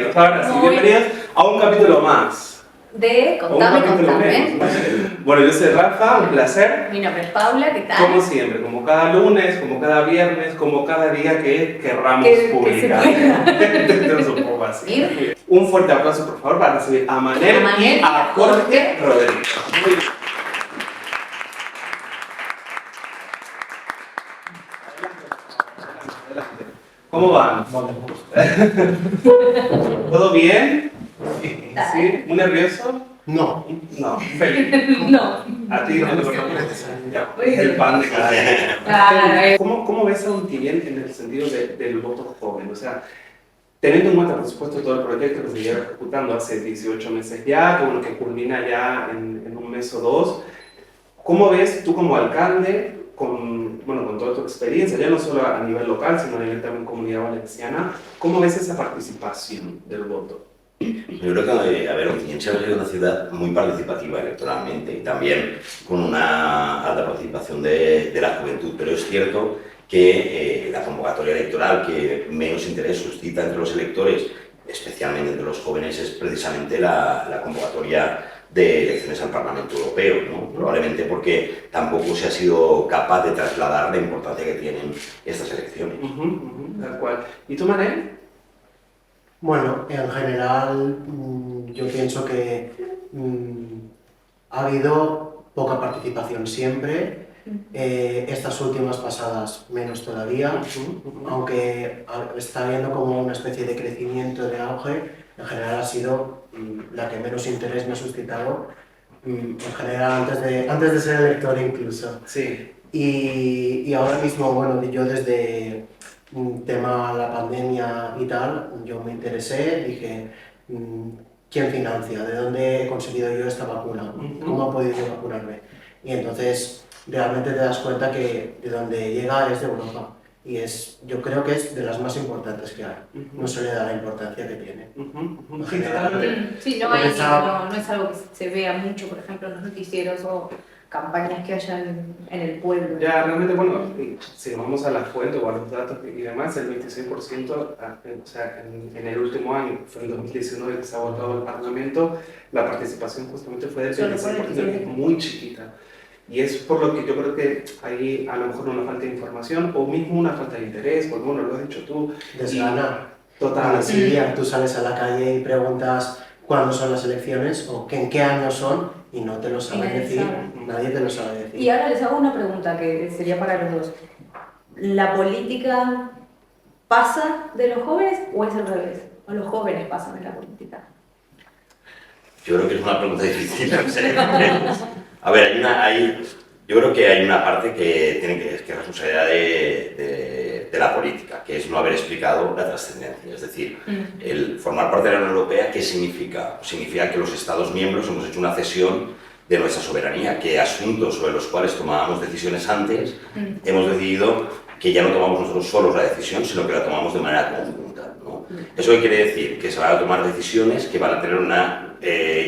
bienvenidos, ahora sí, bienvenidos a un capítulo más. De Contame. Bueno, yo soy Rafa, un placer. Mi nombre es Paula, ¿qué tal? Como siempre, como cada lunes, como cada viernes, como cada día que querramos publicar. Entonces, un poco así. Un fuerte aplauso, por favor, para recibir a Manel y a Jorge Rodríguez. Muy bien. ¿Cómo van? ¿Todo bien? ¿Sí? ¿Muy nervioso? No. No, feliz. No. A ti no te preocupes. El pan de cada día. ¿Cómo ves a Ontinyent en el sentido del voto joven? O sea, teniendo en cuenta, por supuesto, todo el proyecto que se lleva ejecutando hace 18 meses ya, que culmina ya en un mes o dos, ¿cómo ves tú como alcalde, con toda tu experiencia, ya no solo a nivel local, sino a nivel también comunidad valenciana, cómo ves esa participación del voto? Yo creo que, Ontinyent se ha sido una ciudad muy participativa electoralmente y también con una alta participación de la juventud, pero es cierto que la convocatoria electoral que menos interés suscita entre los electores, especialmente entre los jóvenes, es precisamente la convocatoria de elecciones al Parlamento Europeo, ¿no? Probablemente porque tampoco se ha sido capaz de trasladar la importancia que tienen estas elecciones. Tal cual. ¿Y tú, Manel? Bueno, en general yo pienso que ha habido poca participación siempre, estas últimas pasadas menos todavía, aunque está habiendo como una especie de crecimiento, de auge, en general ha sido la que menos interés me ha suscitado, en general antes de ser elector incluso. Sí. Y ahora mismo, bueno, yo desde tema la pandemia y tal, yo me interesé, dije, ¿quién financia? ¿De dónde he conseguido yo esta vacuna? ¿Cómo he podido vacunarme? Y entonces realmente te das cuenta que de donde llega es de Europa. Y yo creo que es de las más importantes que hay. No se le da la importancia que tiene. Sí, no es algo que se vea mucho, por ejemplo, en los noticieros o campañas que hayan en el pueblo. Ya, realmente, si vamos a la fuente o a los datos y demás, el 26%, o sea, en el último año, fue en 2019 que se ha votado el Parlamento, la participación justamente fue del 26%, es muy chiquita. Y es por lo que yo creo que hay a lo mejor una falta de información o mismo una falta de interés, porque lo has dicho tú. Desgana. Total. Sí, tú sales a la calle y preguntas cuándo son las elecciones o en qué año son y no te lo saben decir, nadie te lo sabe decir. Y ahora les hago una pregunta que sería para los dos. ¿La política pasa de los jóvenes o es al revés? ¿O los jóvenes pasan de la política? Yo creo que es una pregunta difícil, en serio. A ver, yo creo que hay una parte que es responsabilidad de la política, que es no haber explicado la trascendencia. Es decir, el formar parte de la Unión Europea, ¿qué significa? Significa que los Estados miembros hemos hecho una cesión de nuestra soberanía, que asuntos sobre los cuales tomábamos decisiones antes, hemos decidido que ya no tomamos nosotros solos la decisión, sino que la tomamos de manera conjunta, ¿no? ¿Eso qué quiere decir? Que se van a tomar decisiones que van a tener una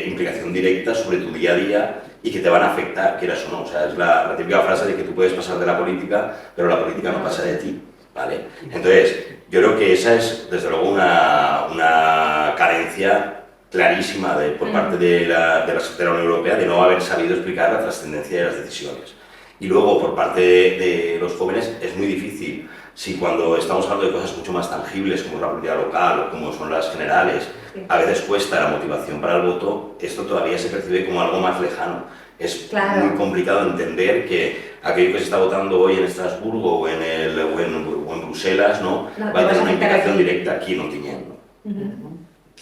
implicación directa sobre tu día a día y que te van a afectar, quieras o no. O sea, es la típica frase de que tú puedes pasar de la política, pero la política no pasa de ti, ¿vale? Entonces, yo creo que esa es, desde luego, una carencia clarísima por parte de la Unión Europea de no haber sabido explicar la trascendencia de las decisiones. Y luego, por parte de los jóvenes, es muy difícil. Si cuando estamos hablando de cosas mucho más tangibles, como es la política local o como son las generales, a veces cuesta la motivación para el voto, esto todavía se percibe como algo más lejano. Es muy complicado entender que aquello que se está votando hoy en Estrasburgo o en Bruselas, ¿no? Va a tener una implicación directa aquí en Ontinyent.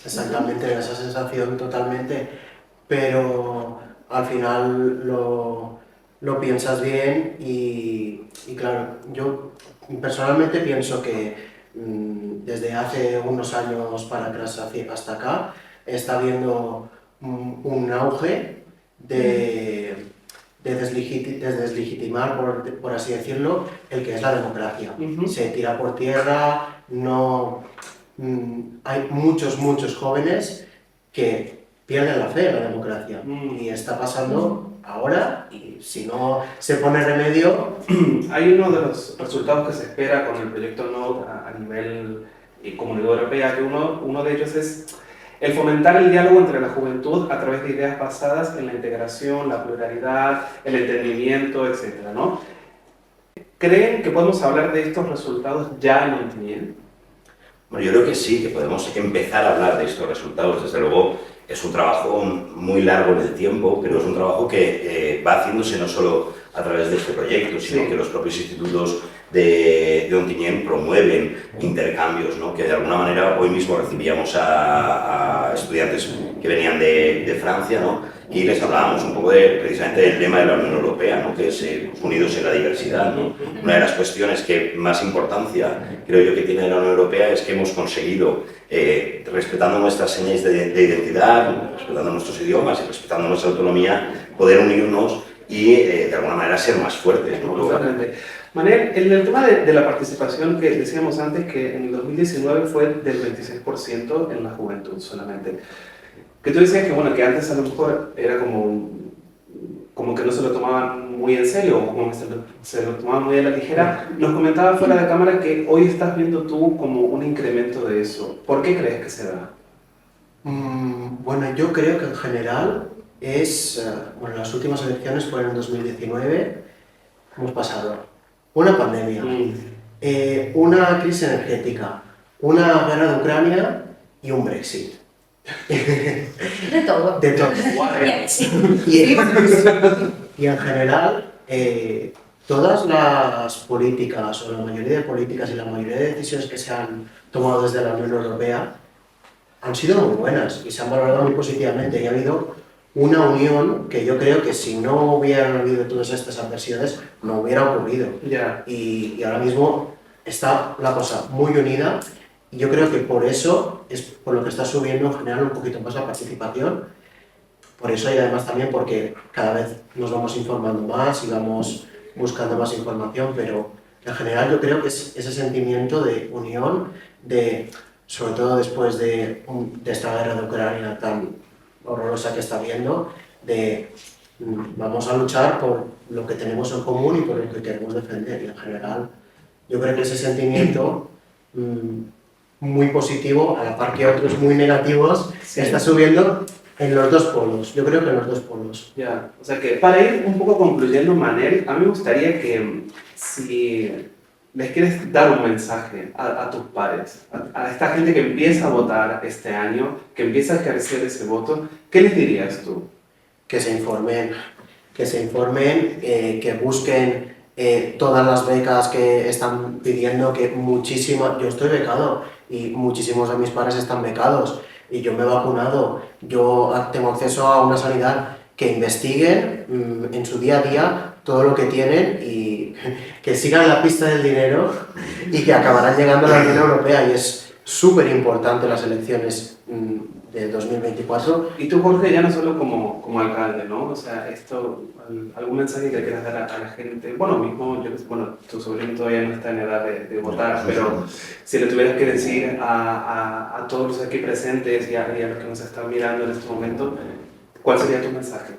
Exactamente, esa sensación totalmente, pero al final lo piensas bien y claro, yo personalmente pienso que desde hace unos años para atrás hasta acá está habiendo un auge de deslegitimar, por así decirlo, el que es la democracia. Se tira por tierra, no... hay muchos jóvenes que pierden la fe en la democracia y está pasando ahora y si no se pone remedio... Hay uno de los resultados que se espera con el proyecto Node a nivel y Comunidad Europea, que uno de ellos es el fomentar el diálogo entre la juventud a través de ideas basadas en la integración, la pluralidad, el entendimiento, etc., ¿no? ¿Creen que podemos hablar de estos resultados ya en Ontinyent? Bueno, yo creo que sí, que podemos empezar a hablar de estos resultados. Desde luego, es un trabajo muy largo en el tiempo, pero es un trabajo que va haciéndose no solo a través de este proyecto, sino que los propios institutos de Ontinyent promueven intercambios, ¿no? Que de alguna manera hoy mismo recibíamos a estudiantes que venían de Francia, ¿no? Y les hablábamos un poco precisamente del lema de la Unión Europea, ¿no? Que es unidos en la diversidad, ¿no? Una de las cuestiones que más importancia creo yo que tiene la Unión Europea es que hemos conseguido, respetando nuestras señas de identidad, respetando nuestros idiomas y respetando nuestra autonomía, poder unirnos y de alguna manera ser más fuertes, ¿no? Totalmente. Manel, en el tema de la participación que decíamos antes, que en el 2019 fue del 26% en la juventud solamente. Que tú decías que, bueno, que antes a lo mejor era como que no se lo tomaban muy en serio, o como que se lo tomaban muy a la ligera. Nos comentaba fuera de cámara que hoy estás viendo tú como un incremento de eso. ¿Por qué crees que se da? Bueno, yo creo que en general bueno, las últimas elecciones fueron en 2019, hemos pasado una pandemia, una crisis energética, una guerra de Ucrania y un Brexit. De todo. De todo. Y en general, todas las políticas, o la mayoría de políticas y la mayoría de decisiones que se han tomado desde la Unión Europea han sido muy buenas y se han valorado muy positivamente. Y ha habido una unión que yo creo que si no hubieran habido todas estas adversidades, no hubiera ocurrido. Yeah. Y ahora mismo está la cosa muy unida. Y yo creo que por eso es por lo que está subiendo en general un poquito más la participación. Por eso y además también porque cada vez nos vamos informando más y vamos buscando más información, pero en general yo creo que es ese sentimiento de unión, sobre todo después de esta guerra de Ucrania tan horrorosa que está habiendo, vamos a luchar por lo que tenemos en común y por lo que queremos defender. Y en general yo creo que ese sentimiento muy positivo, a la par que otros muy negativos, está subiendo en los dos polos. Yo creo que en los dos polos. Ya, o sea que para ir un poco concluyendo, Manel, a mí me gustaría que si les quieres dar un mensaje a tus pares, a esta gente que empieza a votar este año, que empieza a ejercer ese voto, ¿qué les dirías tú? Que se informen, que busquen todas las becas que están pidiendo, que yo estoy becado y muchísimos de mis padres están becados y yo me he vacunado, yo tengo acceso a una sanidad, que investiguen en su día a día todo lo que tienen y que sigan la pista del dinero y que acabarán llegando a la Unión Europea y es súper importante las elecciones de 2024. Y tú, Jorge, ya no solo como alcalde, ¿no? O sea, algún mensaje que quieras dar a la gente. Bueno, tu sobrino todavía no está en edad de votar, pero si le tuvieras que decir a todos los aquí presentes y a los que nos están mirando en este momento, ¿cuál sería tu mensaje?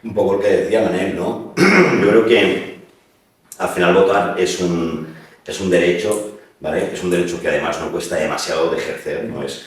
Un poco lo que decía Manel, ¿no? Yo creo que al final votar es un derecho, ¿vale? Es un derecho que además no cuesta demasiado de ejercer, no es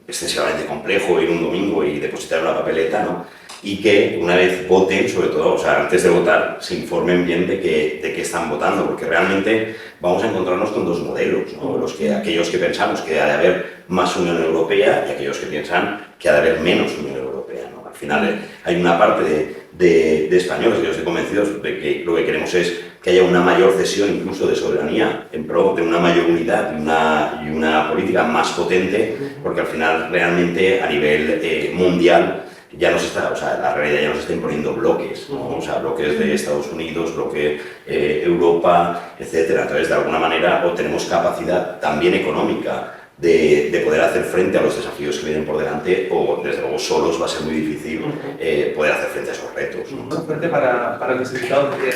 excesivamente complejo ir un domingo y depositar una papeleta, ¿no? Y que una vez voten, sobre todo, o sea, antes de votar, se informen bien de qué están votando, porque realmente vamos a encontrarnos con dos modelos, ¿no? Aquellos que pensamos que ha de haber más Unión Europea y aquellos que piensan que ha de haber menos Unión Europea, ¿no? Al final hay una parte de españoles, yo estoy convencido de que lo que queremos es que haya una mayor cesión incluso de soberanía en pro de una mayor unidad y una política más potente, porque al final realmente a nivel mundial ya nos está, o sea, la realidad ya nos está imponiendo bloques, ¿no? O sea, bloques de Estados Unidos, bloque Europa, etcétera. Entonces, de alguna manera, o tenemos capacidad también económica de poder hacer frente a los desafíos que vienen por delante, o desde luego solos va a ser muy difícil poder hacer frente a esos retos, ¿no? Fuerte para los invitados de